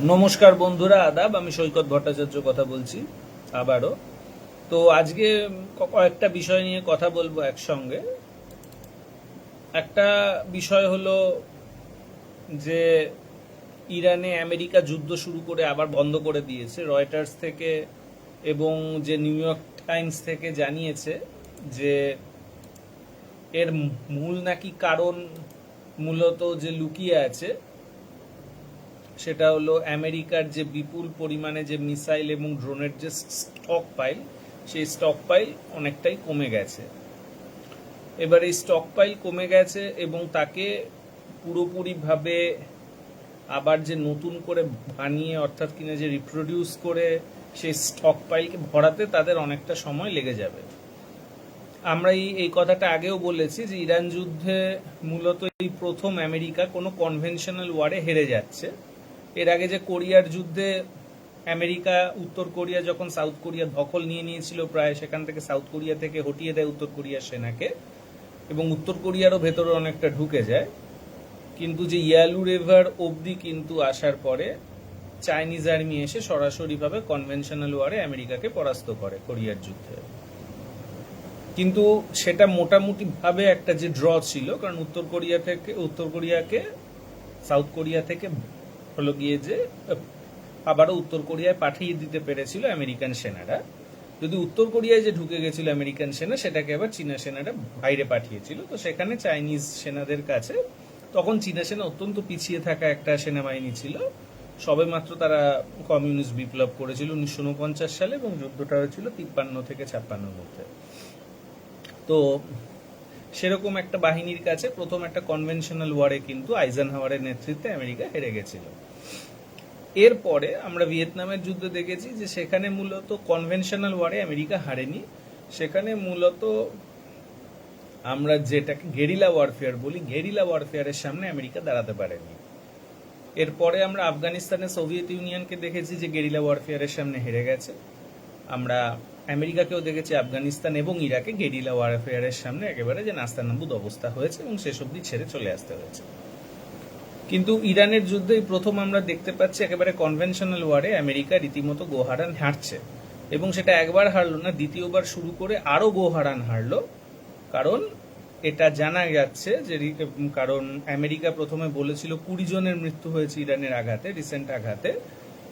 নমস্কার বন্ধুরা, আদাব। আমি সৈকত ভট্টাচার্য কথা বলছি আবারও। তো আজকে কয়েকটা বিষয় নিয়ে কথা বলবো একসঙ্গে। একটা বিষয় হলো যে ইরানে আমেরিকা যুদ্ধ শুরু করে আবার বন্ধ করে দিয়েছে। রয়টার্স থেকে এবং যে নিউ ইয়র্ক টাইমস থেকে জানিয়েছে যে এর মূল নাকি কারণ মূলত যে লুকিয়ে আছে সেটা হলো আমেরিকার যে বিপুল পরিমাণে যে মিসাইল এবং ড্রোনের যে স্টক পাইল, সেই স্টক পাইল অনেকটাই কমে গেছে। এবার এই স্টক পাইল কমে গেছে এবং তাকে পুরোপুরিভাবে আবার যে নতুন করে বানিয়ে অর্থাৎ কিনা যে রিপ্রোডিউস করে সেই স্টক পাইলকে ভরাতে তাদের অনেকটা সময় লেগে যাবে। আমরা এই কথাটা আগেও বলেছি যে ইরান যুদ্ধে মূলত এই প্রথম আমেরিকা কোনো কনভেনশনাল ওয়ারে হেরে যাচ্ছে। এর আগে যে কোরিয়ার যুদ্ধে আমেরিকা উত্তর কোরিয়া যখন সাউথ কোরিয়া দখল নিয়ে নিয়েছিল প্রায়, সেখান থেকে সাউথ কোরিয়া থেকে হটিয়ে দেয় উত্তর কোরিয়ার সেনাকে এবং উত্তর কোরিয়ারও ভেতরে অনেকটা ঢুকে যায়। কিন্তু যে ইয়ালু রিভার অবধি কিন্তু আসার পরে চাইনিজ আর্মি এসে সরাসরিভাবে কনভেনশনাল ওয়ারে আমেরিকাকে পরাস্ত করে কোরিয়ার যুদ্ধে। কিন্তু সেটা মোটামুটি ভাবে একটা যে ড্র ছিল, কারণ উত্তর কোরিয়াকে সাউথ কোরিয়া থেকে হলো গিয়ে যে আবারও উত্তর কোরিয়ায় পাঠিয়ে দিতে পেরেছিল আমেরিকান সেনারা। যদি উত্তর কোরিয়ায় যে ঢুকে গেছিল আমেরিকান সেনা, সেটাকে আবার চীনা সেনারা বাইরে পাঠিয়েছিল। তো সেখানে চাইনিজ সেনাদের কাছে তখন চীনা সেনা অত্যন্ত পিছিয়ে থাকা একটা সেনাবাহিনী ছিল। সবে মাত্র তারা কমিউনিস্ট বিপ্লব করেছিল 1949 সালে এবং যুদ্ধটা হয়েছিল 53 থেকে 56 মধ্যে। তো সেরকম একটা বাহিনীর কাছে প্রথম একটা কনভেনশনাল ওয়ারে কিন্তু আইজেনহাওয়ারের নেতৃত্বে আমেরিকা হেরে গেছিল। এরপরে আমরা ভিয়েতনামের যুদ্ধ দেখেছি যে সেখানে মূলত কনভেনশনাল ওয়ারে আমেরিকা হারেনি, সেখানে মূলত আমরা যেটাকে গেরিলা ওয়ারফেয়ার বলি, গেরিলা ওয়ারফেয়ারের সামনে আমেরিকা দাঁড়াতে পারেনি। এরপরে আমরা আফগানিস্তানে সোভিয়েত ইউনিয়নকে দেখেছি যে গেরিলা ওয়ারফেয়ারের সামনে হেরে গেছে। আমরা আমেরিকাকেও দেখেছি আফগানিস্তান এবং ইরাকে গেরিলা ওয়ারফেয়ারের সামনে একেবারে যে নাস্তানাবুদ অবস্থা হয়েছে এবং শেষ অবধি ছেড়ে চলে আসতে হয়েছে। কিন্তু ইরানের যুদ্ধেই প্রথম আমরা দেখতে পাচ্ছি একেবারে কনভেনশনাল ওয়ারে আমেরিকা রীতিমতো গোহারান হারছে এবং সেটা একবার হারলো না, দ্বিতীয়বার শুরু করে আরো গোহারান হারলো। কারণ এটা জানা যাচ্ছে যে কারণ আমেরিকা প্রথমে বলেছিল 20 জনের মৃত্যু হয়েছে ইরানের আঘাতে, রিসেন্ট আঘাতে,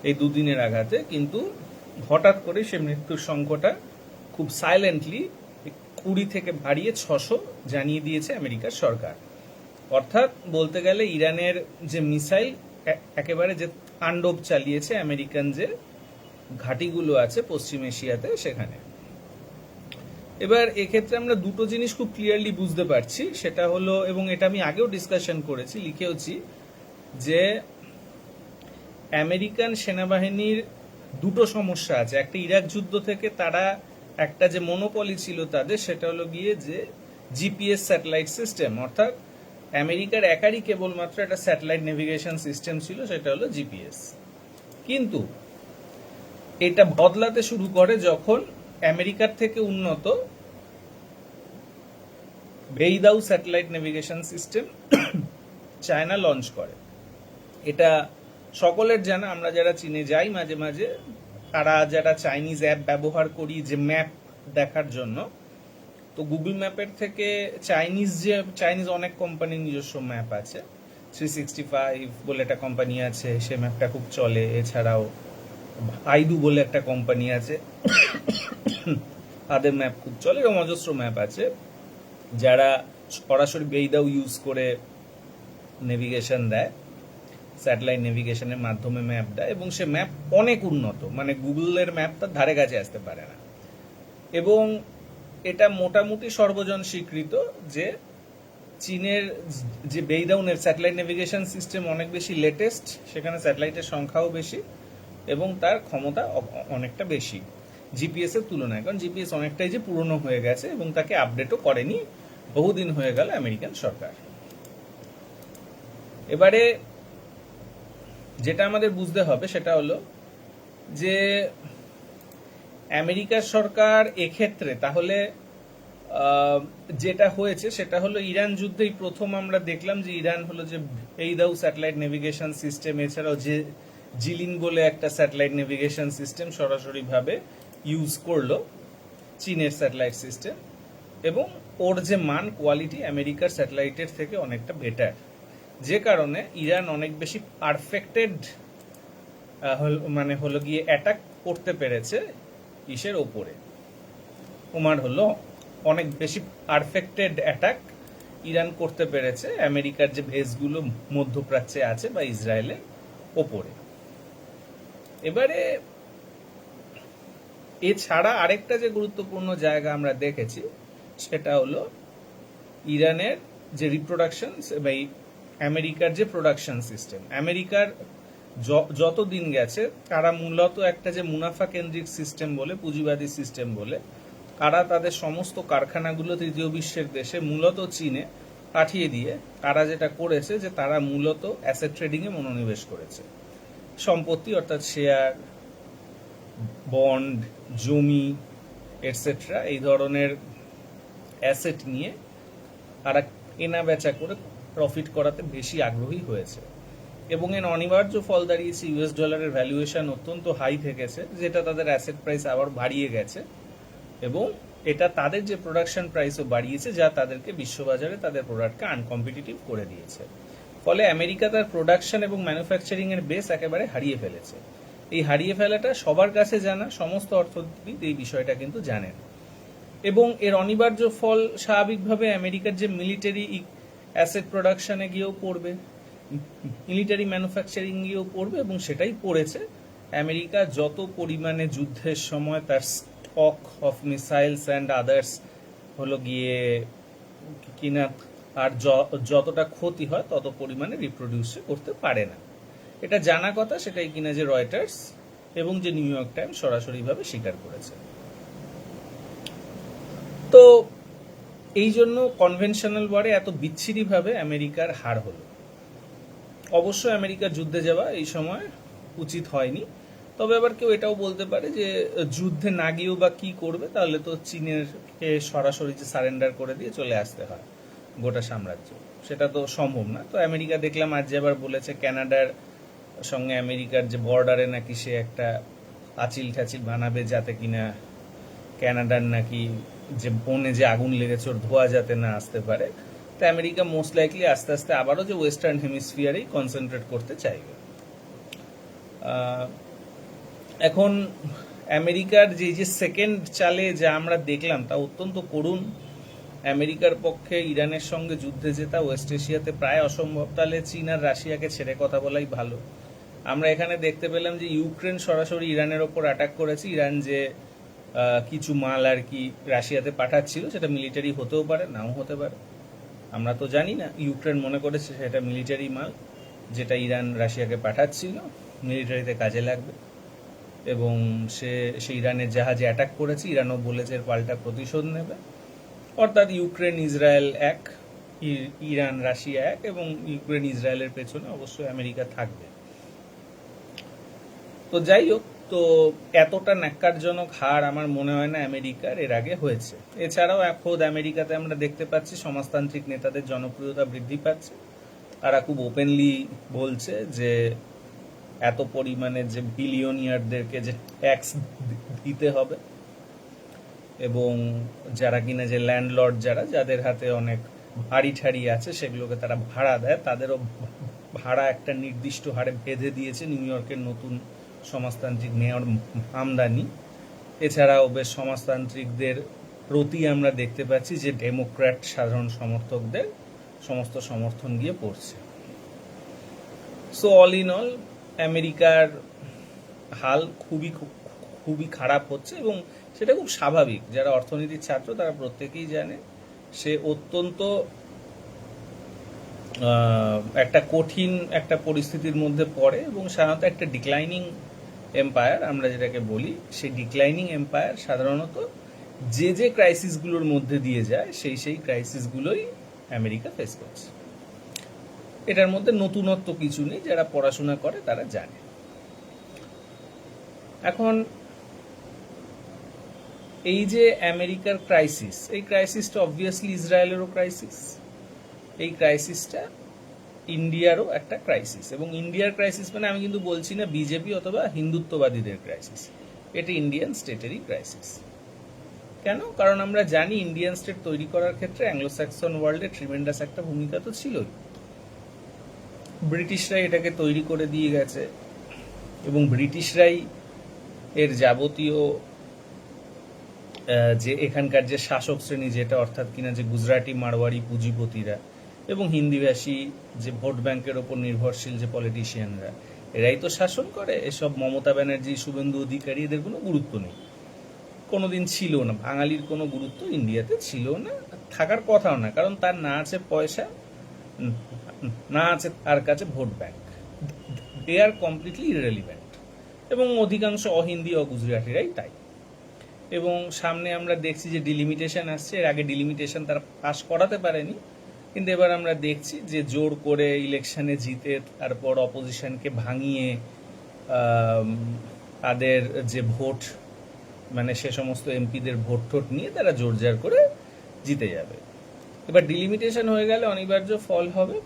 এই দুদিনের আঘাতে, কিন্তু হঠাৎ করে সে মৃত্যুর সংখ্যাটা খুব সাইলেন্টলি 20 থেকে বাড়িয়ে 600 জানিয়ে দিয়েছে আমেরিকার সরকার। অর্থাৎ বলতে গেলে ইরানের যে মিসাইল একেবারে যে তাণ্ডব চালিয়েছে আমেরিকান যে ঘাঁটিগুলো আছে পশ্চিম এশিয়াতে সেখানে। এবার এক্ষেত্রে আমরা দুটো জিনিস খুব ক্লিয়ারলি বুঝতে পারছি, সেটা হলো, এবং এটা আমি আগেও ডিসকাশন করেছি, লিখেওছি, যে আমেরিকান সেনাবাহিনীর দুটো সমস্যা আছে। একটা ইরাক যুদ্ধ থেকে তারা একটা যে মনোপলি ছিল তাদের, সেটা হলো গিয়ে যে জিপিএস স্যাটেলাইট সিস্টেম, অর্থাৎ আমেরিকার একারই কেবলমাত্র একটা স্যাটেলাইট নেভিগেশন সিস্টেম ছিল, সেটা হলো জিপিএস। কিন্তু এটা বদলাতে শুরু করে যখন আমেরিকার থেকে উন্নত Beidou satellite navigation system China launch করে। এটা সকলের জানা, আমরা যারা চীনে যাই মাঝে মাঝে, তারা যারা চাইনিজ অ্যাপ ব্যবহার করি যে ম্যাপ দেখার জন্য, তো গুগল ম্যাপের থেকে চাইনিজ অনেক কোম্পানির নিজস্ব ম্যাপ আছে। 365 বলে একটা কোম্পানি আছে, সে ম্যাপটা খুব চলে। এছাড়াও আইদু বলে একটা কোম্পানি আছে, তাদের ম্যাপ খুব চলে। এরকম অজস্র ম্যাপ আছে যারা সরাসরি বেইদাউ ইউজ করে নেভিগেশন দেয়, স্যাটেলাইট নেভিগেশনের মাধ্যমে ম্যাপ দেয়, এবং সে ম্যাপ অনেক উন্নত, মানে গুগলের ম্যাপ তার ধারে কাছে আসতে পারে না। এবং এটা মোটামুটি সর্বজন স্বীকৃত যে চীনের যে বেইদাউনের স্যাটেলাইট নেভিগেশন সিস্টেম অনেক বেশি লেটেস্ট, সেখানে স্যাটেলাইটের সংখ্যাও বেশি এবং তার ক্ষমতা অনেকটা বেশি জিপিএস এর তুলনায়। কারণ জিপিএস অনেকটাই যে পুরনো হয়ে গেছে এবং তাকে আপডেটও করেনি, বহুদিন হয়ে গেল আমেরিকান সরকার। এবারে যেটা আমাদের বুঝতে হবে সেটা হলো যে আমেরিকার সরকার এক্ষেত্রে তাহলে যেটা হয়েছে সেটা হলো ইরান যুদ্ধেই প্রথম আমরা দেখলাম যে ইরান হলো যে বেইদাউ স্যাটেলাইট নেভিগেশন সিস্টেম, এছাড়াও যে জিলিন বলে একটা স্যাটেলাইট নেভিগেশন সিস্টেম সরাসরিভাবে ইউজ করলো, চীনের স্যাটেলাইট সিস্টেম, এবং ওর যে মান কোয়ালিটি আমেরিকার স্যাটেলাইটের থেকে অনেকটা বেটার, যে কারণে ইরান অনেক বেশি পারফেক্টেড মানে হলো গিয়ে অ্যাটাক করতে পেরেছে ইসের ওপরে। ওমার হলো অনেক বেশি পারফেক্টেড অ্যাটাক ইরান করতে পেরেছে আমেরিকার যে বেসগুলো মধ্যপ্রাচ্যে আছে বা ইসরায়েলের ওপরে। এবারে এছাড়া আরেকটা যে গুরুত্বপূর্ণ জায়গা আমরা দেখেছি সেটা হলো ইরানের যে রিপ্রোডাকশন বা আমেরিকার যে প্রোডাকশন সিস্টেম। আমেরিকার যত দিন গেছে তারা মূলত একটা যে মুনাফা কেন্দ্রিক সিস্টেম বলে, পুঁজিবাদী সিস্টেম বলে, তারা তাদের সমস্ত কারখানাগুলো তৃতীয় বিশ্বের দেশে মূলত চীনে পাঠিয়ে দিয়ে তারা যেটা করেছে যে তারা মূলত অ্যাসেট ট্রেডিংয়ে মনোনিবেশ করেছে। সম্পত্তি অর্থাৎ শেয়ার, বন্ড, জমি এটসেট্রা এই ধরনের অ্যাসেট নিয়ে তারা কেনা বেচা করে প্রফিট করাতে বেশি আগ্রহী হয়েছে, এবং এর অনিবার্য ফল দাঁড়িয়েছে ইউএস ডলারের ভ্যালুয়েশন অত্যন্ত হাই থেকেছে, যেটা তাদের অ্যাসেট প্রাইস আবার বাড়িয়ে গেছে, এবং এটা তাদের যে প্রোডাকশন প্রাইসও বাড়িয়েছে, যা তাদেরকে বিশ্ববাজারে তাদের প্রোডাক্টকে আনকম্পিটিটিভ করে দিয়েছে। ফলে আমেরিকা তার প্রোডাকশন এবং ম্যানুফ্যাকচারিং এর বেস একেবারে হারিয়ে ফেলেছে। এই হারিয়ে ফেলাটা সবার কাছে জানা, সমস্ত অর্থনীতিবিদ এই বিষয়টা কিন্তু জানেন, এবং এর অনিবার্য ফল স্বাভাবিকভাবে আমেরিকার যে মিলিটারি অ্যাসেট প্রোডাকশনে গিয়েও পড়বে, মিলিটারি ম্যানুফ্যাকচারিং গিয়েও পড়বে, এবং সেটাই পড়েছে। আমেরিকা যত পরিমাণে যুদ্ধের সময় তার stock of missiles and others হলো গিয়ে কিনা, আর যতটা ক্ষতি হয় তত পরিমাণে রিপ্রোডিউস করতে পারে না। এটা জানা কথা, সেটাই কিনা যে রয়টার্স এবং যে নিউ ইয়র্ক টাইমস সরাসরিভাবে স্বীকার করেছে। তো এই জন্য কনভেনশনাল ওয়ারে এত বিচ্ছিরিভাবে আমেরিকার হার হলো। অবশ্যই আমেরিকার যুদ্ধে যাওয়া এই সময় উচিত হয়নি, তবে আবার কেউ এটাও বলতে পারে যে যুদ্ধে না গিয়েও বা কি করবে, তাহলে তো চীনের সরাসরি যে সারেন্ডার করে দিয়ে চলে আসতে হয় গোটা সাম্রাজ্য, সেটা তো সম্ভব না। তো আমেরিকা দেখলাম আজ যে আবার বলেছে ক্যানাডার সঙ্গে আমেরিকার যে বর্ডারে নাকি সে একটা আচিল ঠাচিল বানাবে, যাতে কিনা ক্যানাডার নাকি যে বনে যে আগুন লেগেছে ওর ধোয়া যাতে না আসতে পারে। তো আমেরিকা মোস্ট লাইকলি আস্তে আস্তে আবারও যে ওয়েস্টার্ন হেমিসফিয়ারেই কনসেন্ট্রেট করতে চাইবে। এখন আমেরিকার যে সেকেন্ড চালে যা আমরা দেখলাম তা অত্যন্ত করুণ। আমেরিকার পক্ষে ইরানের সঙ্গে যুদ্ধে জেতা ওয়েস্ট এশিয়াতে প্রায় অসম্ভব, তাহলে চীন আর রাশিয়াকে ছেড়ে কথা বলাই ভালো। আমরা এখানে দেখতে পেলাম যে ইউক্রেন সরাসরি ইরানের ওপর অ্যাটাক করেছে। ইরান যে কিছু মাল আর কি রাশিয়াতে পাঠাচ্ছিল, সেটা মিলিটারি হতেও পারে, নাও হতে পারে, আমরা তো জানি না। ইউক্রেন মনে করেছে সেটা মিলিটারি মাল, যেটা ইরান রাশিয়াকে পাঠাচ্ছিল, মিলিটারিতে কাজে লাগবে, এবং সে ইরানের জাহাজে অ্যাটাক করেছে। ইরানও বলেছে এর পাল্টা প্রতিশোধ নেবে। অর্থাৎ ইউক্রেন ইসরায়েল এক, ইরান রাশিয়া এক, এবং ইউক্রেন ইসরায়েলের পেছনে অবশ্যই আমেরিকা থাকবে। তো যাই হোক, তো এতটা ন্যাক্কারজনক হার আমার মনে হয় না আমেরিকার এর আগে হয়েছে। এছাড়াও খোদ আমেরিকাতে আমরা দেখতে পাচ্ছি সমাজতান্ত্রিক নেতাদের জনপ্রিয়তা বৃদ্ধি পাচ্ছে। তারা খুব ওপেনলি বলছে যে এত পরিমাণে যে বিলিয়নিয়ারদেরকে যে ট্যাক্স দিতে হবে, এবং যারা কিনা যে ল্যান্ডলর্ড যাদের হাতে অনেক বাড়ি ঠাড়ি আছে সেগুলোকে তারা ভাড়া দেয়, তাদেরও ভাড়া একটা নির্দিষ্ট হারে বেঁধে দিয়েছে নিউ ইয়র্কের নতুন সমাজতান্ত্রিক মেয়র আমদানি। এছাড়াও বেশ সমাজতান্ত্রিকদের প্রতি আমরা দেখতে পাচ্ছি যে ডেমোক্র্যাট সাধারণ সমর্থকদের সমস্ত সমর্থন গিয়ে পড়ছে। সো অল ইন অল আমেরিকার হাল খুবই খারাপ হচ্ছে, এবং সেটা খুব স্বাভাবিক। যারা অর্থনীতির ছাত্র তারা প্রত্যেকেই জানে সে অত্যন্ত একটা কঠিন একটা পরিস্থিতির মধ্যে পড়ে, এবং সাধারণত একটা ডিক্লাইনিং এম্পায়ার আমরা যেটাকে বলি, সেই ডিক্লাইনিং এম্পায়ার সাধারণত যে ক্রাইসিসগুলোর মধ্যে দিয়ে যায় সেই ক্রাইসিসগুলোই আমেরিকা ফেস করছে। এটার মধ্যে নতুনত্ব কিছু নেই, যারা পড়াশোনা করে তারা জানে। এখন এই যে আমেরিকার ক্রাইসিস, এই ক্রাইসিসটা অবভিয়াসলি ইসরায়েলেরও ক্রাইসিস। এই ক্রাইসিসটা ইন্ডিয়ারও একটা ক্রাইসিস, এবং ইন্ডিয়ার ক্রাইসিস মানে আমি কিন্তু বলছি না বিজেপি অথবা হিন্দুত্ববাদীদের ক্রাইসিস, এটা ইন্ডিয়ান স্টেটেরই ক্রাইসিস। কেন? কারণ আমরা জানি ইন্ডিয়ান স্টেট তৈরি করার ক্ষেত্রে অ্যাংলো স্যাক্সন ওয়ার্ল্ডে ট্রিমেন্ডাস একটা ভূমিকা তো ছিলই। ব্রিটিশরাই এটাকে তৈরি করে দিয়ে গেছে, এবং ব্রিটিশরাই এর যাবতীয় যে এখানকার যে শাসক শ্রেণী, যেটা অর্থাৎ কিনা যে গুজরাটি মারওয়ারি পুঁজিপতিরা এবং হিন্দিভাষী যে ভোট ব্যাংকের ওপর নির্ভরশীল যে পলিটিশিয়ানরা, এরাই তো শাসন করে। এসব মমতা ব্যানার্জি, শুভেন্দু অধিকারী, এদের কোনো গুরুত্ব নেই, কোনোদিন ছিল না। বাঙালির কোনো গুরুত্ব ইন্ডিয়াতে ছিল না, থাকার কথাও না, কারণ তার না আছে পয়সা, না আছে তার কাছে ভোট ব্যাংক। দে আর কমপ্লিটলি ইররেলিভেন্ট, এবং অধিকাংশ অহিন্দি অগুজরাটিরাই তাই। এবং সামনে আমরা দেখছি যে ডিলিমিটেশন আসছে, এর আগে ডিলিমিটেশন তারা পাস করাতে পারেনি, কিন্তু এবার আমরা দেখছি যে জোর করে ইলেকশনে জিতে তারপর অপোজিশনকে ভাঙিয়ে তাদের যে ভোট, মানে সে সমস্ত এমপিদের ভোট ঠোট নিয়ে তারা জোরজার করে জিতে যাবে। এবার ডিলিমিটেশন হয়ে গেলে অনিবার্য ফল হবে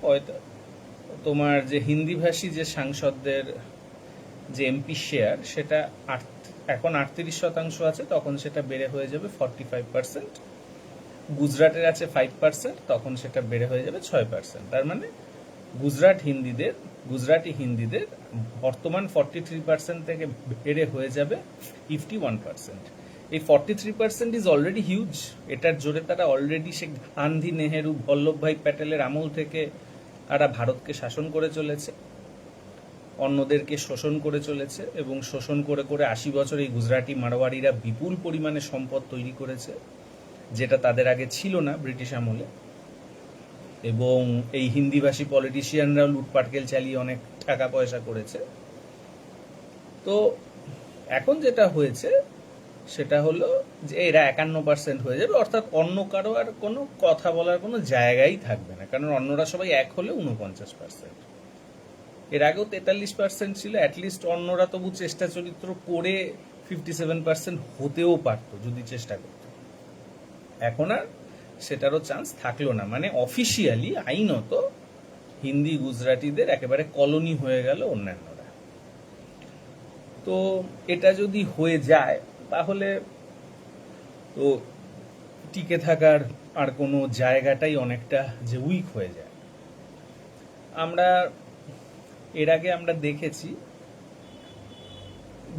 তোমার যে হিন্দিভাষী যে সাংসদদের যে এমপি শেয়ার, সেটা এখন 38% আছে, তখন সেটা বেড়ে হয়ে যাবে 45%। গুজরাটের আছে 5%, তখন সেটা বেড়ে হয়ে যাবে 6%। তার মানে গুজরাটি হিন্দিদের বর্তমান 43% থেকে বেড়ে হয়ে যাবে 51%। এই 43% ইজ অলরেডি হিউজ। এটার জোরে তারা অলরেডি সে গান্ধী, নেহেরু, বল্লভভাই প্যাটেলের আমল থেকে তারা ভারতকে শাসন করে চলেছে, অন্যদেরকে শোষণ করে চলেছে, এবং শোষণ করে করে 80 বছর এই গুজরাটি মারওয়ারিরা বিপুল পরিমাণে সম্পদ তৈরি করেছে, যেটা তাদের আগে ছিল না ব্রিটিশ আমলে। এবং এই হিন্দিভাষী পলিটিশিয়ানরাও লুটপাটকেল চালিয়ে অনেক টাকা পয়সা করেছে। তো এখন যেটা হয়েছে সেটা হলো যে এরা 51% হয়ে যাবে, অর্থাৎ অন্য কারো আর কোনো কথা বলার কোনো জায়গাই থাকবে না, কারণ অন্যরা সবাই এক হলে 49%। এর আগেও 43% ছিল, অ্যাটলিস্ট অন্যরা তবু চেষ্টা চরিত্র করে 57% হতেও পারতো যদি চেষ্টা করত। এখন আর সেটারও চান্স থাকলো না, মানে অফিসিয়ালি আইনত হিন্দি গুজরাটিদের একেবারে কলোনি হয়ে গেল অন্যান্যরা। তো এটা যদি হয়ে যায় তাহলে তো টিকে থাকার আর কোনো জায়গাটাই অনেকটা যে উইক হয়ে যায়। এর আগে আমরা দেখেছি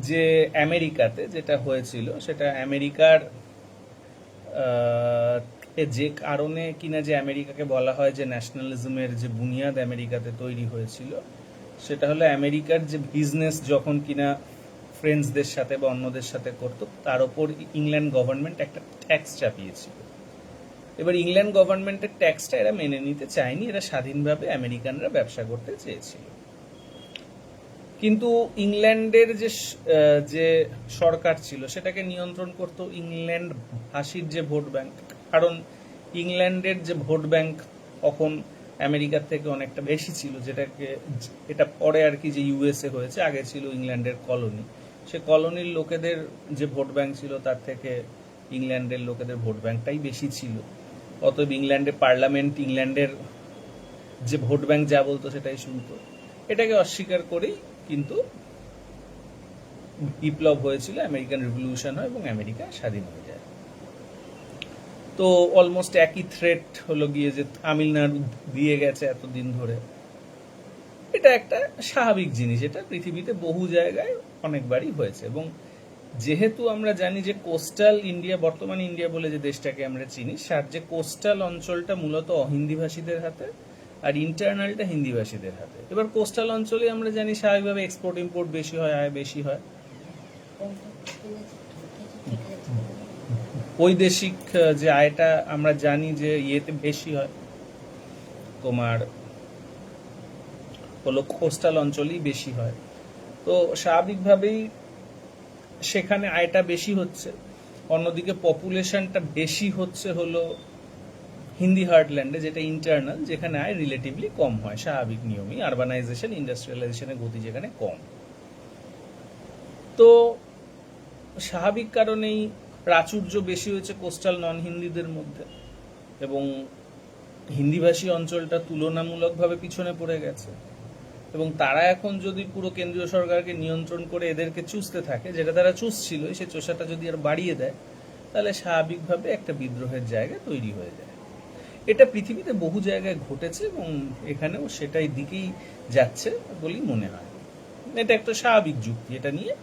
যে আমেরিকাতে যেটা হয়েছিল, সেটা আমেরিকার যে কারণে কিনা যে আমেরিকাকে বলা হয় যে ন্যাশনালিজমের যে বুনিয়াদ আমেরিকাতে তৈরি হয়েছিল, সেটা হলো আমেরিকার যে বিজনেস যখন কিনা ফ্রেন্ডসদের সাথে বা অন্যদের সাথে করতো, তার ওপর ইংল্যান্ড গভর্নমেন্ট একটা ট্যাক্স চাপিয়েছিল। এবার ইংল্যান্ড গভর্নমেন্টের ট্যাক্সটা এরা মেনে নিতে চায়নি, এরা স্বাধীনভাবে আমেরিকানরা ব্যবসা করতে চেয়েছিল। কিন্তু ইংল্যান্ডের যে সরকার ছিল সেটাকে নিয়ন্ত্রণ করতো ইংল্যান্ড ভাষীর যে ভোট ব্যাংক, কারণ ইংল্যান্ডের যে ভোট ব্যাংক তখন আমেরিকার থেকে অনেকটা বেশি ছিল, এটা পরে আর কি যে ইউএসএ হয়েছে, আগে ছিল ইংল্যান্ডের কলোনি। সে কলোনির লোকেদের যে ভোট ব্যাংক ছিল তার থেকে ইংল্যান্ডের লোকেদের ভোট ব্যাংকটাই বেশি ছিল। অতএব ইংল্যান্ডের পার্লামেন্ট ইংল্যান্ডের যে ভোট ব্যাংক যা বলতো সেটাই শুনতো। এটাকে অস্বীকার করেই কিন্তু বিপ্লব হয়েছিল, আমেরিকান রিভলিউশন হয় এবং আমেরিকা স্বাধীন হয়ে যায়। তো অলমোস্ট একই থ্রেট হলো গিয়ে যে তামিলনাড়ু দিয়ে গেছে এতদিন ধরে। এটা একটা স্বাভাবিক জিনিস, এটা পৃথিবীতে বহু জায়গায় অনেকবারই হয়েছে। এবং যেহেতু আমরা জানি যে কোস্টাল ইন্ডিয়া, বর্তমান ইন্ডিয়া বলে যে দেশটাকে আমরা চিনি, তার যে কোস্টাল অঞ্চলটা মূলত অহিন্দিভাষীদের হাতে আর ইন্টারনালটা হিন্দিভাষীদের হাতে। এবার কোস্টাল অঞ্চলে আমরা জানি স্বাভাবিকভাবে এক্সপোর্ট ইম্পোর্ট বেশি হয়, আয় বেশি হয়। বৈদেশিক যে আয়টা আমরা জানি যে ইয়েতে বেশি হয়, তোমার হলো কোস্টাল অঞ্চলেই বেশি হয়। তো স্বাভাবিকভাবেই সেখানে আয়টা বেশি হচ্ছে। অন্যদিকে পপুলেশনটা বেশি হচ্ছে হলো হিন্দি হার্টল্যান্ডে, যেটা ইন্টারনাল, যেখানে আয় রিলেটিভলি কম হয়, স্বাভাবিক নিয়মই, আরবানাইজেশন ইন্ডাস্ট্রিয়ালাইজেশনের গতি যেখানে কম। তো স্বাভাবিক কারণেই প্রাচুর্য বেশি হয়েছে কোস্টাল নন হিন্দিদের মধ্যে, এবং হিন্দিভাষী অঞ্চলটা তুলনামূলকভাবে পিছনে পড়ে গেছে, এবং তারা এখন যদি পুরো কেন্দ্রীয় সরকারকে নিয়ন্ত্রণ করে এদেরকে চুষতে থাকে, যেটা তারা চুষছিল, সে চোষাটা যদি আর বাড়িয়ে দেয়, তাহলে স্বাভাবিকভাবে একটা বিদ্রোহের জায়গা তৈরি হয়ে যায়। এটা পৃথিবীতে বহু জায়গায় ঘটেছে এবং এখানেও সেটাই দিকেই যাচ্ছে বলেই মনে হয়। এটা একটা স্বাভাবিক যুক্তি, এটা নিয়ে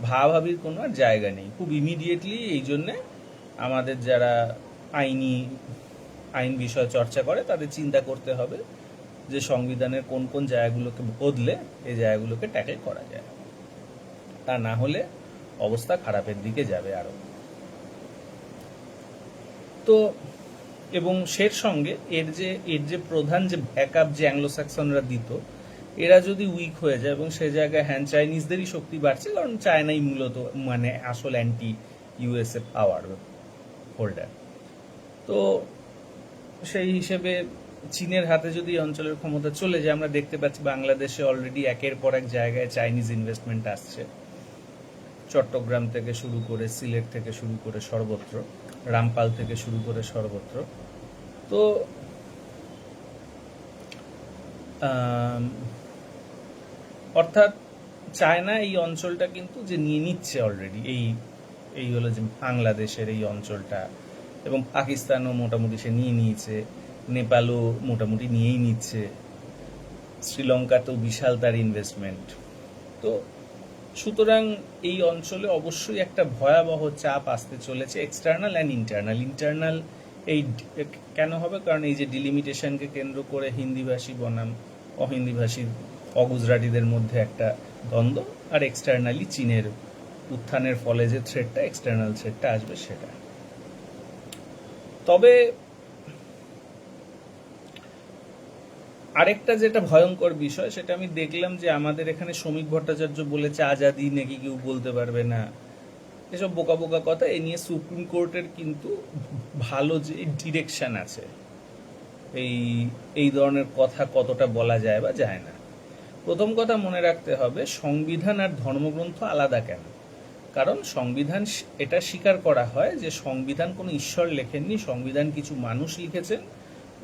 ভাবাভাবির কোনো আর জায়গা নেই। খুব ইমিডিয়েটলি এই জন্যে আমাদের যারা আইন বিষয়ে চর্চা করে তাদের চিন্তা করতে হবে যে সংবিধানের কোন কোন জায়গাগুলোকে বদলে এই জায়গাগুলোকে ট্যাকেল করা যায়, তা না হলে অবস্থা খারাপের দিকে যাবে আরো। তো এবং সের সঙ্গে এর যে প্রধান যে ব্যাকআপ যে অ্যাংলো স্যাক্সনরা দিত, এরা যদি উইক হয়ে যায় এবং সে জায়গায় চাইনিজদেরই শক্তি বাড়ছে, কারণ চায়নাই মূলত মানে আসল অ্যান্টি ইউএসএ পাওয়ার হোল্ডার। তো সেই হিসেবে চীনের হাতে যদি অঞ্চলের ক্ষমতা চলে যায়, আমরা দেখতে পাচ্ছি বাংলাদেশে অলরেডি একের পর এক জায়গায় চাইনিজ ইনভেস্টমেন্ট আসছে, চট্টগ্রাম থেকে শুরু করে, সিলেট থেকে শুরু করে সর্বত্র, রামপাল থেকে শুরু করে সর্বত্র। তো অর্থাৎ চায়না এই অঞ্চলটা কিন্তু যে নিয়ে নিচ্ছে অলরেডি, এই হলো যে বাংলাদেশের এই অঞ্চলটা, এবং পাকিস্তানও মোটামুটি সে নিয়ে নিয়েছে, নেপালও মোটামুটি নিয়েই নিচ্ছে, শ্রীলঙ্কাতেও বিশাল তার ইনভেস্টমেন্ট। তো সুতরাং এই অঞ্চলে অবশ্যই একটা ভয়াবহ চাপ আসতে চলেছে, এক্সটার্নাল অ্যান্ড ইন্টারনাল। এই কেন হবে? কারণ এই যে ডিলিমিটেশনকে কেন্দ্র করে হিন্দিভাষী বনাম অহিন্দিভাষী অগুজরাটিদের মধ্যে একটা দ্বন্দ্ব, আর এক্সটার্নালি চীনের উত্থানের ফলে যে থ্রেটটা, এক্সটার্নাল থ্রেটটা আসবে সেটা। তবে আরেকটা যেটা ভয়ঙ্কর বিষয়, সেটা আমি দেখলাম যে আমাদের এখানে শ্রমিক ভট্টাচার্য বলেছে আজাদি নাকি কেউ বলতে পারবে না, এসব বোকা বোকা কথা। এ নিয়ে সুপ্রিম কোর্টের কিন্তু ভালো যে ডিরেকশন আছে, এই ধরনের কথা কতটা বলা যায় বা যায় না। প্রথম কথা মনে রাখতে হবে, সংবিধান আর ধর্মগ্রন্থ আলাদা কেন? কারণ সংবিধান এটা স্বীকার করা হয় যে সংবিধান কোনো ঈশ্বর লেখেননি, সংবিধান কিছু মানুষ লিখেছেন,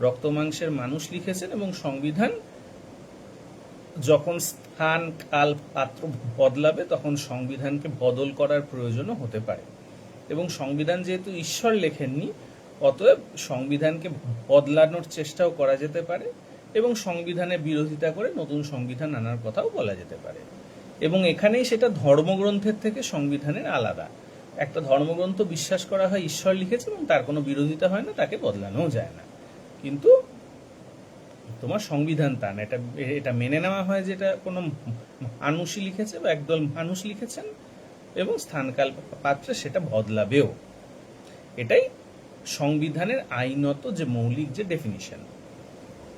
রক্ত মাংসের মানুষ লিখেছেন, এবং সংবিধান যখন স্থান কাল পাত্র বদলাবে তখন সংবিধানকে বদল করার প্রয়োজনও হতে পারে। এবং সংবিধান যেহেতু ঈশ্বর লেখেননি, অতএব সংবিধানকে বদলানোর চেষ্টাও করা যেতে পারে, এবং সংবিধানের বিরোধিতা করে নতুন সংবিধান আনার কথাও বলা যেতে পারে। এবং এখানেই সেটা ধর্মগ্রন্থের থেকে সংবিধানের আলাদা। একটা ধর্মগ্রন্থ বিশ্বাস করা হয় ঈশ্বর লিখেছে এবং তার কোনো বিরোধিতা হয় না, তাকে বদলানোও যায় না। কিন্তু তোমার সংবিধান তা না, এটা মেনে নেওয়া হয় যেটা কোনো মানুষই লিখেছে বা একদল মানুষ লিখেছেন, এবং স্থানকাল পাত্রে সেটা বদলাবেও। এটাই সংবিধানের আইনত যে মৌলিক যে ডেফিনিশন।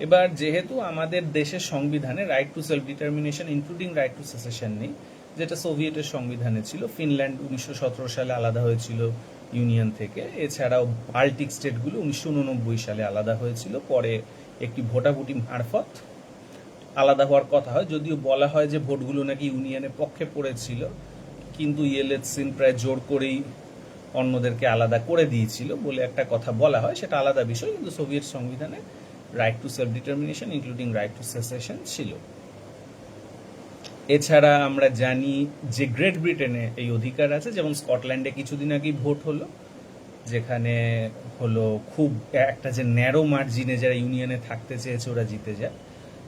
এবার যেহেতু আমাদের দেশের সংবিধানে right two self determination including right two cessation নেই, যেটা সোভিয়েটের সংবিধানে ছিল, ফিনল্যান্ড 1917 সালে আলাদা হয়েছিল ইউনিয়ন থেকে, এছাড়াও বাল্টিক স্টেটগুলো 1989 সালে আলাদা হয়েছিল, পরে একটি ভোটাভুটি মারফত আলাদা হওয়ার কথা হয়, যদিও বলা হয় যে ভোটগুলো নাকি ইউনিয়নের পক্ষে পড়েছিল, কিন্তু ইয়েলৎসিন প্রায় জোর করেই অন্যদেরকে আলাদা করে দিয়েছিল বলে একটা কথা বলা হয়, সেটা আলাদা বিষয়। কিন্তু সোভিয়েত সংবিধানে right two self determination including right two cessation ছিল। এছাড়া আমরা জানি যে গ্রেট ব্রিটেনে এই অধিকার আছে, যেমন স্কটল্যান্ডে কিছুদিন আগেই ভোট হলো, যেখানে হলো খুব একটা যে ন্যারো মার্জিনে যারা ইউনিয়নে থাকতে চেয়েছে ওরা জিতে যায়,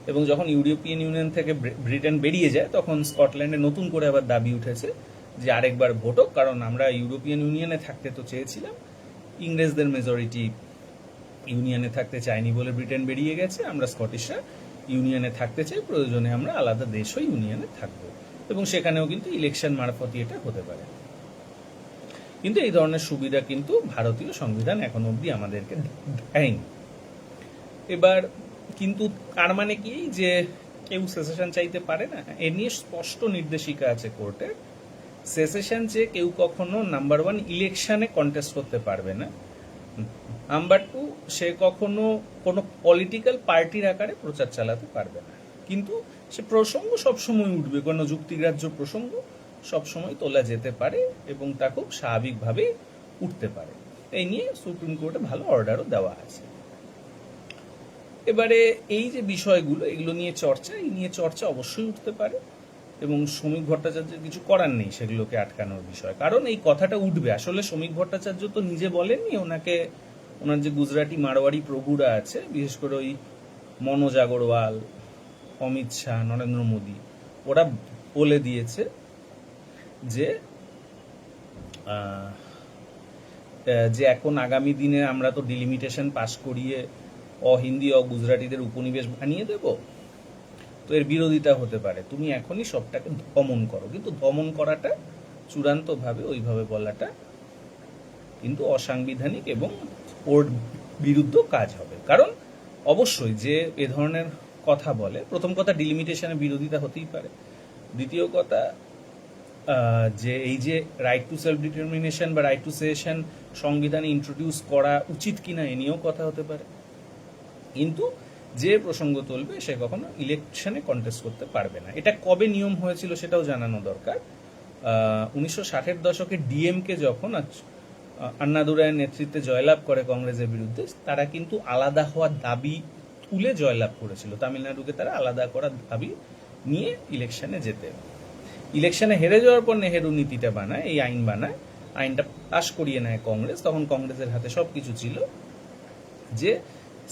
এবং যখন ইউরোপিয়ান ইউনিয়ন থেকে ব্রিটেন বেরিয়ে যায় তখন স্কটল্যান্ডে নতুন করে আবার দাবি উঠেছে যে আরেকবার ভোট হোক, কারণ আমরা ইউরোপিয়ান ইউনিয়নে থাকতে তো চেয়েছিলাম, ইংরেজদের মেজরিটি ইউনিয়নে থাকতে চায়নি বলে ব্রিটেন বেরিয়ে গেছে, আমরা স্কটিশরা ইউনিয়নে থাকতে চাই, প্রয়োজনে আমরা আলাদা দেশও ইউনিয়নে থাকবো, এবং সেখানেও কিন্তু ইলেকশন মারফতই এটা হতে পারে। কিন্তু এই ধরনের সুবিধা কিন্তু ভারতীয় সংবিধান এখন অবধি আমাদেরকে দেয়নি। এবার কিন্তু তার মানে কি যে কেউ সেসেশন চাইতে পারে না? এ নিয়ে স্পষ্ট নির্দেশিকা আছে কোর্টের, সেসেশন যে কেউ কখনো নাম্বার 1 ইলেকশনে কন্টেস্ট করতে পারবে না, নাম্বার 2 সে কখনো কোনো পলিটিক্যাল পার্টির আকারে প্রচার চালাতে পারবে না। কিন্তু সে প্রসঙ্গ সবসময় উঠবে, কোনো যুক্তিগ্রাহ্য প্রসঙ্গ সবসময় তোলা যেতে পারে এবং তা খুব স্বাভাবিকভাবে উঠতে পারে। এই নিয়ে সুপ্রিম কোর্টে ভালো অর্ডারও দেওয়া আছে। এবারে এই যে বিষয়গুলো, এগুলো নিয়ে চর্চা, এই নিয়ে চর্চা অবশ্যই উঠতে পারে, এবং শ্রমিক ভট্টাচার্যের কিছু করার নেই সেগুলোকে আটকানোর বিষয়। কারণ এই কথাটা উঠবে। আসলে শ্রমিক ভট্টাচার্য তো নিজে বলেননি, ওনার যে গুজরাটি মারোয়ারি প্রভুরা আছে, বিশেষ করে ওই মনোজ আগরওয়াল, অমিত শাহ, নরেন্দ্র মোদী, ওরা বলে দিয়েছে যে যে এখন আগামী দিনে আমরা তো ডিলিমিটেশন পাস করিয়ে অহিন্দি গুজরাটিদের উপনিবেশ বানিয়ে দেব, তো এর বিরোধিতা হতে পারে, তুমি এখনই সবটাকে দমন করো। কিন্তু দমন করাটা চূড়ান্তভাবে ওইভাবে বলাটা কিন্তু অসাংবিধানিক এবং ওর বিরুদ্ধ কাজ হবে। কারণ অবশ্যই যে এ ধরনের কথা বলে, প্রথম কথা ডিলিমিটেশনের বিরোধিতা হতেই পারে, দ্বিতীয় কথা যে এই যে রাইট টু সেলফ ডিটারমিনেশন বা রাইট টু সেশন সংবিধানে ইন্ট্রোডিউস করা উচিত কিনা এ নিয়েও কথা হতে পারে। কিন্তু যে প্রসঙ্গ তুলবে সে কখনো ইলেকশনে কন্টেস্ট করতে পারবে না। এটা কবে নিয়ম হয়েছিল সেটাও জানানো দরকার। 1960-এর দশকে ডিএমকে যখন আন্নাদুরাইয়ের নেতৃত্বে জয়লাভ করে কংগ্রেসের বিরুদ্ধে, তারা কিন্তু আলাদা হওয়ার দাবি তুলে জয়লাভ করেছিল। তামিলনাড়ুকে তারা আলাদা করার দাবি নিয়ে ইলেকশনে যেতে, ইলেকশনে হেরে যাওয়ার পর নেহেরু নীতিটা বানায়, এই আইন বানায়, আইনটা পাশ করিয়ে নেয় কংগ্রেস। তখন কংগ্রেসের হাতে সবকিছু ছিল যে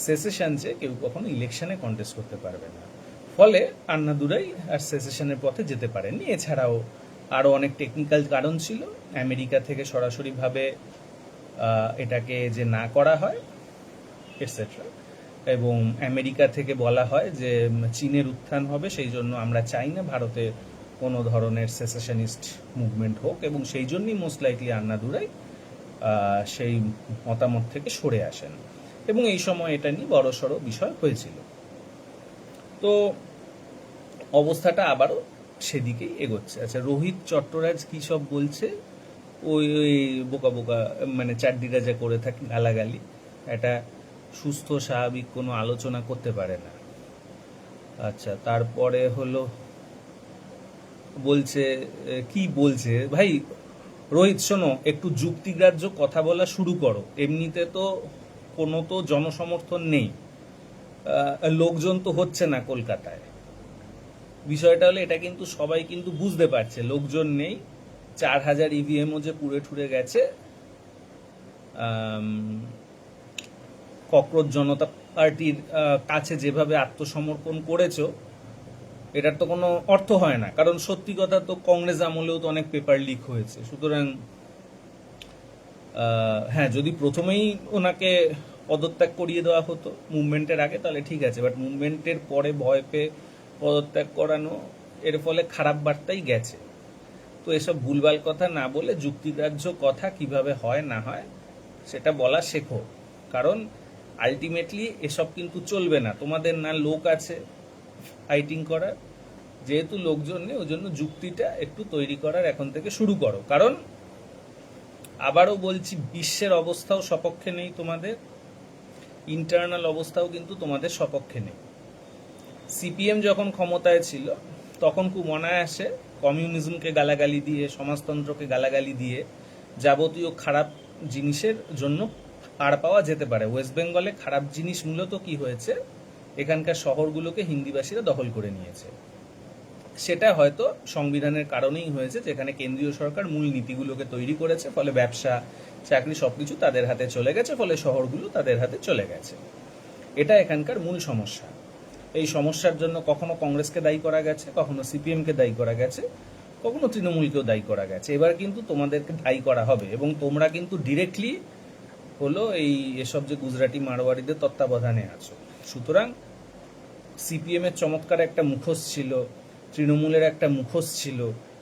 সেসেশন চেয়ে কেউ কখনো ইলেকশনে কন্টেস্ট করতে পারবে না। ফলে আন্নাদুরাই আর সেসেশনের পথে যেতে পারেনি। এছাড়াও আরও অনেক টেকনিক্যাল কারণ ছিল, আমেরিকা থেকে সরাসরিভাবে এটাকে যে না করা হয় এটসেট্রা, এবং আমেরিকা থেকে বলা হয় যে চীনের উত্থান হবে, সেই জন্য আমরা চাই না ভারতে কোনো ধরনের সেসেশনিস্ট মুভমেন্ট হোক, এবং সেই জন্যই মোস্ট লাইকলি আন্নাদুরাই সেই মতামত থেকে সরে আসেন, এবং এই সময় এটা নিয়ে বড়সড় বিষয় হয়েছিল। তো অবস্থাটা আবারও সেদিকেই এগোচ্ছে। আচ্ছা, রোহিত চট্টরাজ কী সব বলছে, ওই বোকা বোকা মানে চারদিরা যা করে থাকে গালাগালি, এটা সুস্থ স্বাভাবিক কোনো আলোচনা করতে পারে না। আচ্ছা, তারপরে হলো বলছে, কি বলছে ভাই, রোহিত শোনো, একটু যুক্তিগ্রাহ্য কথা বলা শুরু করো। এমনিতে তো কোনো তো জনসমর্থন নেই, লোকজন তো হচ্ছে না কলকাতায়। বিষয়টা হলো এটা কিন্তু সবাই কিন্তু বুঝতে পারছে, লোকজন নেই, 4000 ইভিএমও যে পুড়ে ঠুরে গেছে, ককরোচ জনতা পার্টির কাছে যেভাবে আত্মসমর্পণ করেছো, এটার তো কোনো অর্থ হয় না। কারণ সত্যি কথা তো কংগ্রেস আমলেও তো অনেক পেপার লিক হয়েছে। সুতরাং হ্যাঁ, যদি প্রথমেই ওনাকে পদত্যাগ করিয়ে দেওয়া হতো মুভমেন্টের আগে তাহলে ঠিক আছে, বাট মুভমেন্টের পরে ভয় পেয়ে পদত্যাগ করানো, এর ফলে খারাপ বার্তাই গেছে। তো এসব ভুলভাল কথা না বলে যুক্তিগ্রাহ্য কথা কিভাবে হয় না হয় সেটা বলা শেখো। কারণ আলটিমেটলি এসব কিন্তু চলবে না, তোমাদের না লোক আছে ফাইটিং করার, যেহেতু লোকজন নেই ওই জন্য যুক্তিটা একটু তৈরি করার এখন থেকে শুরু করো। কারণ আবারও বলছি, বিশ্বের অবস্থাও সপক্ষে নেই তোমাদের, ইন্টারনাল অবস্থাও কিন্তু তোমাদের সপক্ষে নেই। সিপিএম যখন ক্ষমতায় ছিল তখন খুব অনায়াসে কমিউনিজমকে গালাগালি দিয়ে, সমাজতন্ত্রকে গালাগালি দিয়ে যাবতীয় খারাপ জিনিসের জন্য পার পাওয়া যেতে পারে। ওয়েস্ট বেঙ্গলে খারাপ জিনিস মূলত কি হয়েছে, এখানকার শহরগুলোকে হিন্দিভাষীরা দখল করে নিয়েছে। সেটা হয়তো সংবিধানের কারণেই হয়েছে, যেখানে কেন্দ্রীয় সরকার মূল নীতিগুলোকে তৈরি করেছে, ফলে ব্যবসা, চাকরি সবকিছু তাদের হাতে চলে গেছে, ফলে শহরগুলো তাদের হাতে চলে গেছে। এটা এখানকার মূল সমস্যা। এই সমস্যার জন্য কখনো কংগ্রেসকে দায়ী করা গেছে, কখনো সিপিএমকে দায়ী করা গেছে, কখনো তৃণমূলকেও দায়ী করা গেছে। এবার কিন্তু তোমাদেরকে দায়ী করা হবে, এবং তোমরা কিন্তু ডিরেক্টলি হলো এসব যে গুজরাটি মারোয়ারিদের তত্ত্বাবধানে আছো। সুতরাং সিপিএমের চমৎকার একটা মুখোশ ছিল, তৃণমূলের একটা মুখোশ ছিল,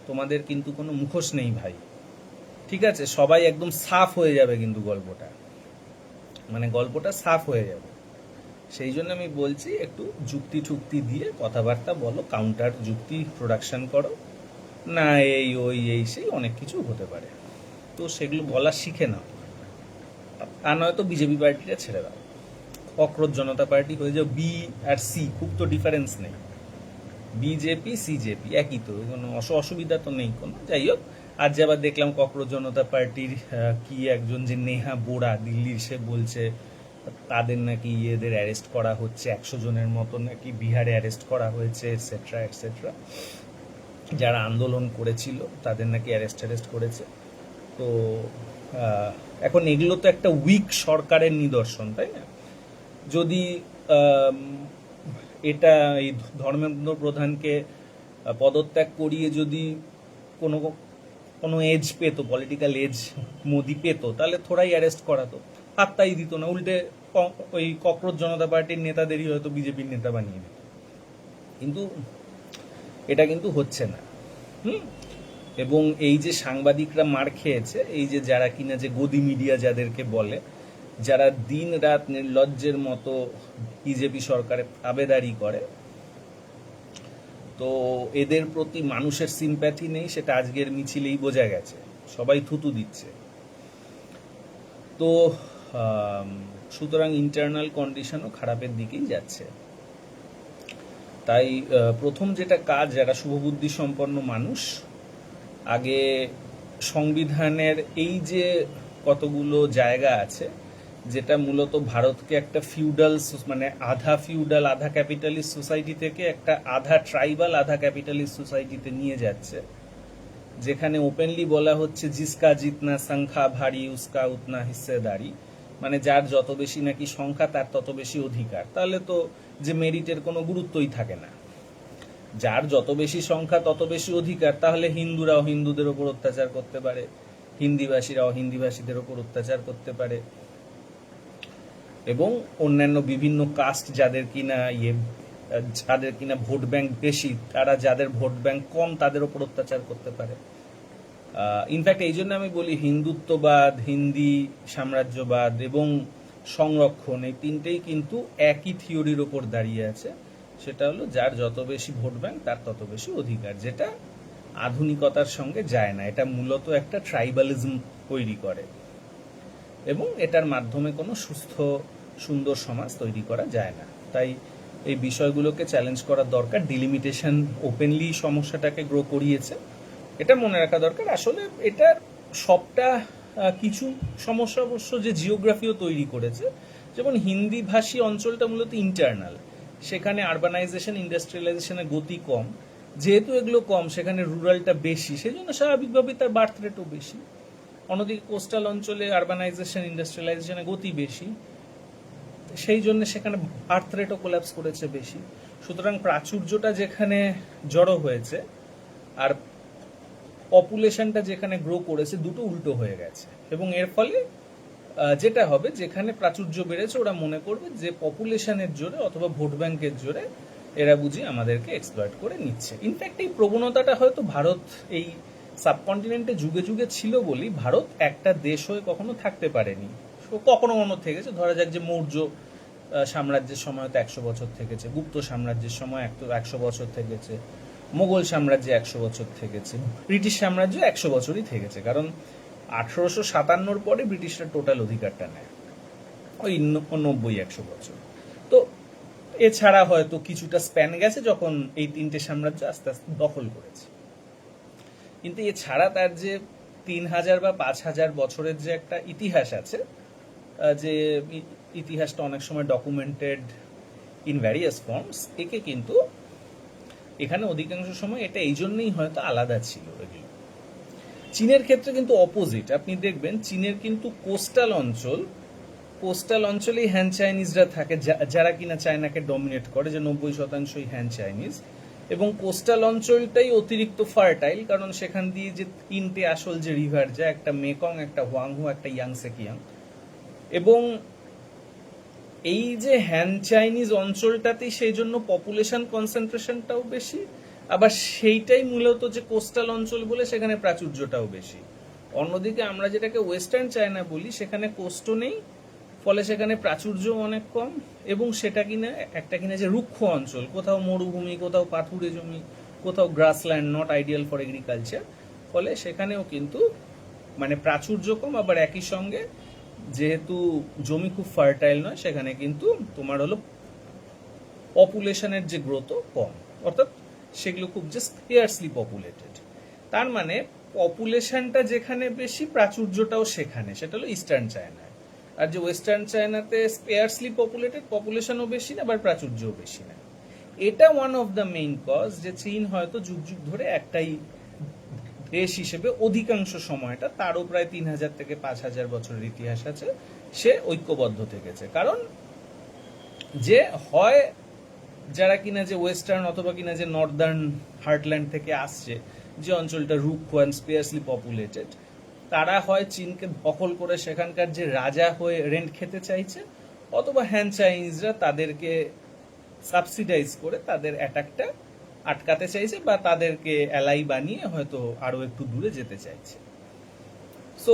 তোমাদের কিন্তু কোনো মুখোশ নেই ভাই। ঠিক আছে, সবাই একদম সাফ হয়ে যাবে, কিন্তু গল্পটা সাফ হয়ে যাবে। সেই জন্য আমি বলছি একটু যুক্তি ঠুক্তি দিয়ে কথাবার্তা বলো, কাউন্টার যুক্তি প্রোডাকশন করো না, সেই অনেক কিছু হতে পারে। তো সেগুলো বলা শিখে নাও, আর নয়তো বিজেপি পার্টিটা ছেড়ে দাও, ককরোচ জনতা পার্টি হয়ে যাও। বি আর সি খুব তো ডিফারেন্স নেই, বিজেপি সিজেপি একই তো, কোনো অসুবিধা তো নেই কোনো। যাই হোক, আজ আবার দেখলাম ককরোচ জনতা পার্টির কি একজন যে নেহা বোরা দিল্লির, সে বলছে তাদের নাকি এদের অ্যারেস্ট করা হচ্ছে, 100 জনের মতো নাকি বিহারে অ্যারেস্ট করা হয়েছে, এটসেট্রা এটসেট্রা। যারা আন্দোলন করেছিল তাদের নাকি অ্যারেস্ট করেছে। তো এখন এগুলো তো একটা উইক সরকারের নিদর্শন, তাই না? যদি এটা এই ধর্মেন্দ্র প্রধানকে পদত্যাগ করিয়ে যদি কোনো কোনো এজ পেতো, পলিটিক্যাল এজ মোদি পেতো, তাহলে থোড়াই অ্যারেস্ট করাতো, পাত্তাই দিত না, উল্টে ওই ককরোচ জনতা পার্টির নেতাদেরই হয়তো বিজেপির নেতা বানিয়ে দিত। কিন্তু এটা কিন্তু হচ্ছে না। এবং এই যে সাংবাদিকরা মার খেয়েছে, এই যে যারা কিনা যে গদি মিডিয়া যাদেরকে বলে, যারা দিন রাত নির্লজ্জের মতো বিজেপি সরকারের তাবেদারি করে, তো এদের প্রতি মানুষের সিম্প্যাথি নেই, সেটা আজকের মিছিলেই বোঝা গেছে। সবাই থুতু দিচ্ছে। তো সুতরাং ইন্টারনাল কন্ডিশনও খারাপের দিকেই যাচ্ছে। তাই প্রথম যেটা কাজ, যারা শুভবুদ্ধি সম্পন্ন মানুষ, আগে সংবিধানের এই যে কতগুলো জায়গা আছে যেটা মূলত ভারতকে একটা ফিউডাল, মানে আধা ফিউডাল আধা ক্যাপিটালিস্ট সোসাইটি থেকে একটা আধা ট্রাইবাল আধা ক্যাপিটালিস্ট সোসাইটিতে নিয়ে যাচ্ছে, যেখানে ওপেনলি বলা হচ্ছে জিসকা জিতনা সংখ্যা ভারী উসকা উতনা হিস্সেদারি, মানে যার যত বেশি নাকি সংখ্যা তার তত বেশি অধিকার। তাহলে তো যে মেরিটের কোনো গুরুত্বই থাকে না। যার যত বেশি সংখ্যা তত বেশি অধিকার, তাহলে হিন্দুরাও হিন্দুদের ওপর অত্যাচার করতে পারে, হিন্দিভাষীরাও হিন্দিভাষীদের ওপর অত্যাচার করতে পারে, এবং অন্যান্য বিভিন্ন কাস্ট যাদের কিনা ভোট ব্যাংক বেশি, তারা যাদের ভোট ব্যাংক কম তাদের ওপর অত্যাচার করতে পারে। ইনফ্যাক্ট এই জন্য আমি বলি হিন্দুত্ববাদ, হিন্দি সাম্রাজ্যবাদ এবং সংরক্ষণ, এই তিনটেই কিন্তু একই থিওরির ওপর দাঁড়িয়ে আছে। সেটা হলো যার যত বেশি ভোট ব্যাংক তার তত বেশি অধিকার, যেটা আধুনিকতার সঙ্গে যায় না। এটা মূলত একটা ট্রাইবালিজম তৈরি করে এবং এটার মাধ্যমে কোনো সুস্থ সুন্দর সমাজ তৈরি করা যায় না। তাই এই বিষয়গুলোকে চ্যালেঞ্জ করার দরকার। ডিলিমিটেশন ওপেনলি সমস্যাটাকে গ্রো করিয়েছে, এটা মনে রাখা দরকার। আসলে এটার সবটা কিছু সমস্যা অবশ্য যে জিওগ্রাফিও তৈরি করেছে, যেমন হিন্দি ভাষী অঞ্চলটা মূলত ইন্টারনাল, সেখানে আরবানাইজেশন ইন্ডাস্ট্রিয়ালাইজেশনের গতি কম, যেহেতু এগুলো কম সেখানে রুরালটা বেশি, সেই জন্য স্বাভাবিকভাবেই তার বার্থ রেটও বেশি। অন্যদিকে কোস্টাল অঞ্চলে আরবানাইজেশন ইন্ডাস্ট্রিয়ালাইজেশনের গতি বেশি, সেই জন্য সেখানে বার্থ রেটও কোল্যাপস করেছে বেশি। সুতরাং প্রাচুর্যটা যেখানে জড়ো হয়েছে আর পপুলেশনটা যেখানে গ্রো করেছে, দুটো উল্টো হয়ে গেছে। এবং এর ফলে যেটা হবে, যেখানে প্রাচুর্য বেড়েছে ওরা মনে করবে যে পপুলেশনের জোরে অথবা ভোট ব্যাংকের জোরে এরা বুঝি আমাদেরকে এক্সপ্লয়েট করে নিচ্ছে। ইনফ্যাক্ট এই প্রবণতাটা হয়তো ভারত এই সাবকন্টিনেন্টে যুগে যুগে ছিল বলেই ভারত একটা দেশ হয়ে কখনো থাকতে পারেনি। কখনো কখনো থেকেছে, ধরা যাক যে মৌর্য সাম্রাজ্যের সময় তো 100 বছর থেকেছে, গুপ্ত সাম্রাজ্যের সময় 100 বছর থেকেছে, মোগল সাম্রাজ্যে 100 বছর থেকেছে, ব্রিটিশ সাম্রাজ্য 100 বছরই থেকেছে। কারণ 1857 পরে ব্রিটিশরা টোটাল অধিকারটা নেয়, ওই 90-100 বছর। তো এছাড়া হয়তো কিছুটা স্প্যান গেছে যখন এই তিনটে সাম্রাজ্য আস্তে আস্তে দখল করেছে। কিন্তু এছাড়া তার যে 3000 বা 5000 বছরের যে একটা ইতিহাস আছে, যে ইতিহাসটা অনেক সময় ডকুমেন্টেড ইন ভ্যারিয়াস ফর্মস, একে কিন্তু এখানে অধিকাংশ সময় এটা এই জন্যই হয়তো আলাদা ছিল এগুলো। চীনের ক্ষেত্রে কিন্তু অপোজিট। আপনি দেখবেন চীনের কিন্তু কোস্টাল অঞ্চলেই হ্যান চাইনিজরা থাকে, যারা কিনা চায়নাকে ডমিনেট করে, যে 90%ই হ্যান চাইনিজ। এবং কোস্টাল অঞ্চলটাই অতিরিক্ত ফার্টাইল, কারণ সেখান দিয়ে যে তিনটে আসল যে রিভার যায়, একটা মেকং, একটা হোয়াংহো, একটা ইয়াংসেকিয়াং। এবং এই যে হ্যান চাইনিজ অঞ্চলটাতেই সেই জন্য পপুলেশন কনসেন্ট্রেশনটাও বেশি, আবার সেইটাই মূলত যে কোস্টাল অঞ্চল বলে সেখানে প্রাচুর্যটাও বেশি। অন্যদিকে আমরা যেটাকে ওয়েস্টার্ন চায়না বলি, সেখানে কোস্টও নেই, ফলে সেখানে প্রাচুর্য অনেক কম, এবং সেটা কিনা একটা কিনা যে রুক্ষ অঞ্চল, কোথাও মরুভূমি, কোথাও পাথুরে জমি, কোথাও grassland, not ideal for agriculture. ফলে সেখানেও কিন্তু মানে প্রাচুর্য কম, আবার একই সঙ্গে যেহেতু জমি খুব ফার্টাইল নয়, সেখানে কিন্তু তোমার হলো পপুলেশনের যে গ্রোথ কম, অর্থাৎ সেগুলো খুব যে স্পেয়ার্সলি পপুলেটেড। তার মানে পপুলেশনটা যেখানে বেশি, প্রাচুর্যটাও সেখানে, সেটা হলো ইস্টার্ন চায়নায়। আর যে ওয়েস্টার্ন চায়নাতে স্পেয়ারসলি পপুলেটেড, পপুলেশনও বেশি না, আবার প্রাচুর্যও বেশি না। এটা one of the main cause যে চীন হয়তো যুগ যুগ ধরে একটাই দেশ হিসেবে অধিকাংশ সময়টা, তারও প্রায় 3000 থেকে 5000 বছরের ইতিহাস আছে, সে ঐক্যবদ্ধ থেকেছে। কারণ যে হয় যারা কিনা যে ওয়েস্টার্ন অথবা কিনা যে নর্দার্ন হার্টল্যান্ড থেকে আসছে, যে অঞ্চলটা রুক্ষ অ্যান্ড স্পেয়ারসলি পপুলেটেড, তারা হয় চীনকে দখল করে সেখানকার যে রাজা হয়ে রেন্ট খেতে চাইছে, অথবা হ্যান চাইনিজরা তাদেরকে সাবসিডাইজ করে তাদের অ্যাটাকটা আটকাতে চাইছে, বা তাদেরকে অ্যালাই বানিয়ে হয়তো আরো একটু দূরে যেতে চাইছে। সো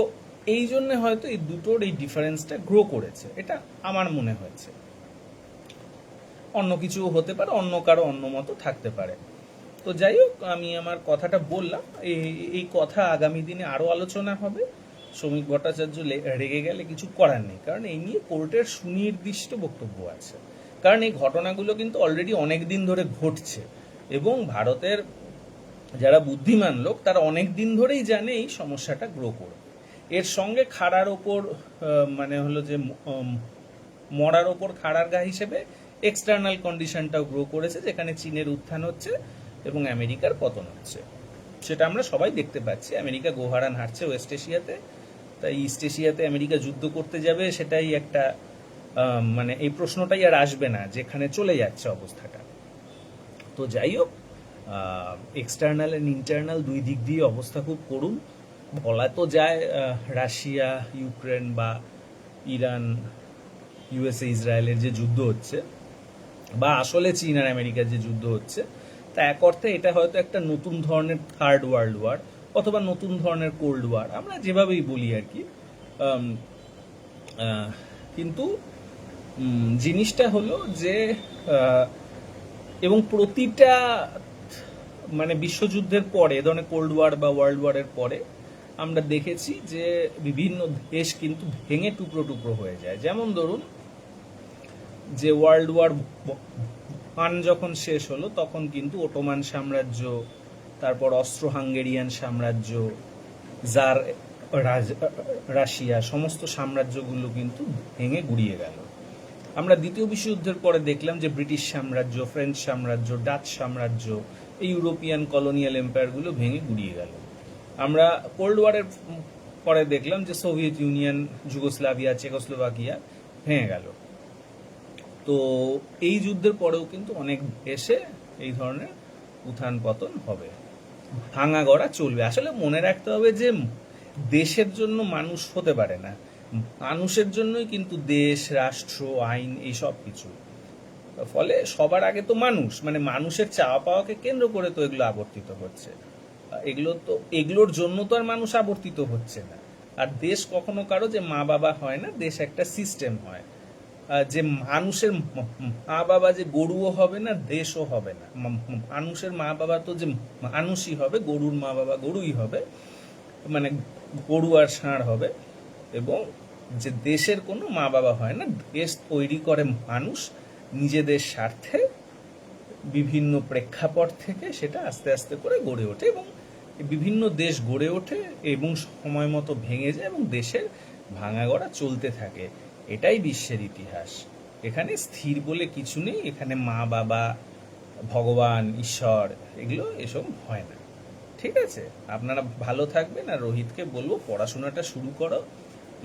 এই জন্য হয়তো এই দুটোর এই ডিফারেন্সটা গ্রো করেছে, এটা আমার মনে হয়েছে। অন্য কিছু হতে পারে, অন্য কারো অন্য মতো থাকতে পারে। তো যাই হোক, আমি আমার কথাটা বললাম। এই কথা আগামী দিনে আরো আলোচনা হবে। শ্রমিক ভট্টাচার্য রেগে গেলে কিছু করার নেই, কারণ এই নিয়ে কোর্টের সুনির্দিষ্ট বক্তব্য আছে। কারণ এই ঘটনাগুলো কিন্তু অলরেডি অনেক দিন ধরে ঘটছে, এবং ভারতের যারা বুদ্ধিমান লোক তারা অনেক দিন ধরেই জানে এই সমস্যাটা গ্রো করবে। এর সঙ্গে খাড়ার ওপর মানে হলো যে মরার ওপর খাড়ার গা হিসেবে এক্সটার্নাল কন্ডিশনটাও গ্রো করেছে, যেখানে চীনের উত্থান হচ্ছে এবং আমেরিকার পতন হচ্ছে। সেটা আমরা সবাই দেখতে পাচ্ছি। আমেরিকা গোহারান হারছে ওয়েস্ট এশিয়াতে, তাই ইস্ট এশিয়াতে আমেরিকা যুদ্ধ করতে যাবে, সেটাই একটা মানে এই প্রশ্নটাই আর আসবে না, যেখানে চলে যাচ্ছে অবস্থাটা। তো যাই হোক, এক্সটার্নাল অ্যান্ড ইন্টারনাল দুই দিক দিয়ে অবস্থা খুব করুন। বলা তো যায় রাশিয়া ইউক্রেন বা ইরান ইউএসএ ইসরায়েলের যে যুদ্ধ হচ্ছে, বা আসলে চীন আর আমেরিকার যে যুদ্ধ হচ্ছে, তা এক অর্থে এটা হয়তো একটা নতুন ধরনের থার্ড ওয়ার্ল্ড ওয়ার, অথবা নতুন ধরনের কোল্ড ওয়ার, আমরা যেভাবেই বলি আর কি। কিন্তু জিনিসটা হলো যে এবং প্রতিটা মানে বিশ্বযুদ্ধের পরে, এ ধরনের কোল্ড ওয়ার বা ওয়ার্ল্ড ওয়ারের পরে আমরা দেখেছি যে বিভিন্ন দেশ কিন্তু ভেঙে টুকরো টুকরো হয়ে যায়। যেমন ধরুন যে ওয়ার্ল্ড ওয়ার 1 যখন শেষ হলো, তখন কিন্তু ওটোমান সাম্রাজ্য, তারপর অস্ট্রো হাঙ্গেরিয়ান সাম্রাজ্য, জার রাশিয়া, সমস্ত সাম্রাজ্যগুলো কিন্তু ভেঙে গুড়িয়ে গেল। আমরা দ্বিতীয় বিশ্বযুদ্ধের পরে দেখলাম যে ব্রিটিশ সাম্রাজ্য, ফ্রেঞ্চ সাম্রাজ্য, ডাচ সাম্রাজ্য, এই ইউরোপিয়ান কলোনিয়াল এম্পায়ারগুলো ভেঙে গুড়িয়ে গেল। আমরা কোল্ড ওয়ারের পরে দেখলাম যে সোভিয়েত ইউনিয়ন, যুগোস্লাভিয়া, চেকোস্লোভাকিয়া ভেঙে গেল। তো এই যুদ্ধের পরেও কিন্তু অনেক দেশে এই ধরনের উত্থান পতন হবে, ভাঙা গড়া চলবে। আসলে মনে রাখতে হবে যে দেশের জন্য মানুষ হতে পারে না, মানুষের জন্যই কিন্তু দেশ, রাষ্ট্র, আইন, এই সব কিছু। ফলে সবার আগে তো মানুষ, মানে মানুষের চাওয়া পাওয়াকে কেন্দ্র করে তো এগুলো আবর্তিত হচ্ছে। এগুলোর জন্য তো আর মানুষ আবর্তিত হচ্ছে না। আর দেশ কখনো কারো যে মা বাবা হয় না, দেশ একটা সিস্টেম হয়। যে মানুষের মা বাবা যে গরুও হবে না, দেশও হবে না। মানুষের মা বাবা তো যে মানুষই হবে, গরুর মা বাবা গরুই হবে, মানে গরু আর ষাঁড় হবে। এবং যে দেশের কোনো মা বাবা হয় না, দেশ তৈরি করে মানুষ নিজেদের স্বার্থে, বিভিন্ন প্রেক্ষাপট থেকে সেটা আস্তে আস্তে করে গড়ে ওঠে, এবং বিভিন্ন দেশ গড়ে ওঠে এবং সময় মতো ভেঙে যায়, এবং দেশের ভাঙা গড়া চলতে থাকে। এটাই বিশ্বের ইতিহাস। এখানে স্থির বলে কিছু নেই, এখানে মা বাবা, ভগবান, ঈশ্বর, এসব হয় না। ঠিক আছে, আপনারা ভালো থাকবেন। আর রোহিতকে বলবো পড়াশোনাটা শুরু করো,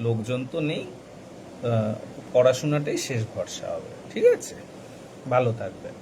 লোকজন তো নেই, পড়াশোনাটাই শেষ ভরসা হবে। ঠিক আছে, ভালো থাকবেন।